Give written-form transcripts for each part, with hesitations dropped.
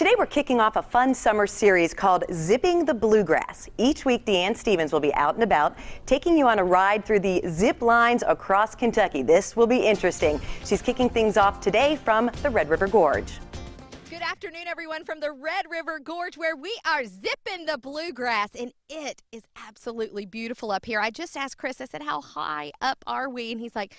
Today we're kicking off a fun summer series called Zipping the Bluegrass. Each week Deanne Stevens will be out and about, taking you on a ride through the zip lines across Kentucky. This will be interesting. She's kicking things off today from the Red River Gorge. Good afternoon, everyone, from the Red River Gorge, where we are zipping the bluegrass, and it is absolutely beautiful up here. I just asked Chris, I said, how high up are we? And he's like,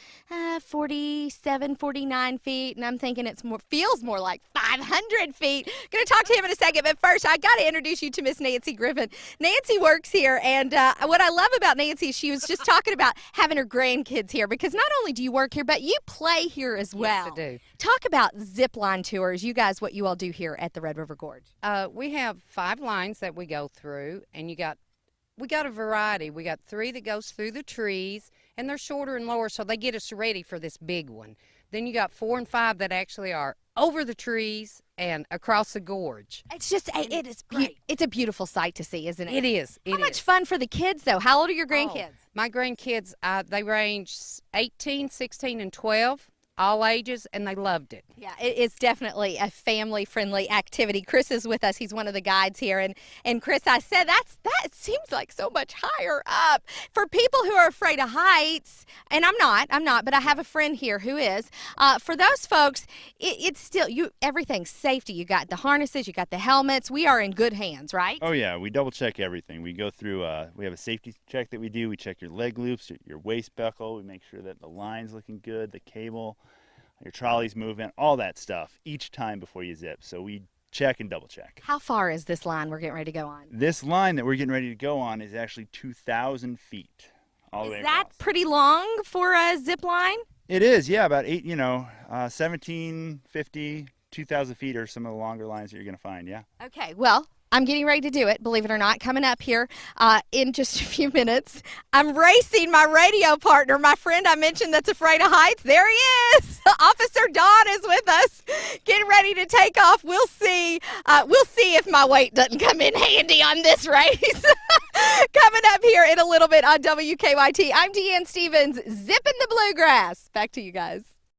47, 49 feet, and I'm thinking feels more like 500 feet. Going to talk to him in a second, but first, I got to introduce you to Miss Nancy Griffin. Nancy works here, and what I love about Nancy, she was just talking about having her grandkids here, because not only do you work here, but you play here as well. Yes, I do. Talk about zip line tours, you guys, what you all do here at the Red River Gorge. We have 5 lines that we go through, and we got a variety. We got 3 that goes through the trees, and they're shorter and lower, so they get us ready for this big one. Then you got 4 and 5 that actually are over the trees and across the gorge. It's just, it is great. It's a beautiful sight to see, isn't it? It is. How much fun for the kids, though? How old are your grandkids? My grandkids, they range 18, 16, and 12. All ages, and they loved it. Yeah, it's definitely a family-friendly activity. Chris is with us. He's one of the guides here. And Chris, I said, that seems like so much higher up. For people who are afraid of heights, and I'm not, but I have a friend here who is. For those folks, it's still, everything's safety. You got the harnesses, you got the helmets. We are in good hands, right? Oh, yeah. We double-check everything. We go through, we have a safety check that we do. We check your leg loops, your waist buckle. We make sure that the line's looking good, the cable, your trolley's moving, all that stuff each time before you zip. So we check and double check. How far is this line we're getting ready to go on? This line that we're getting ready to go on is actually 2,000 feet all the way across. Is that pretty long for a zip line? It is, yeah, about 1,750, 2,000 feet are some of the longer lines that you're going to find, yeah. Okay, well, I'm getting ready to do it, believe it or not, coming up here in just a few minutes. I'm racing my radio partner, my friend I mentioned that's afraid of heights. There he is. Officer Don is with us, getting ready to take off. We'll see if my weight doesn't come in handy on this race. Coming up here in a little bit on WKYT, I'm Deanne Stevens, zipping the bluegrass. Back to you guys.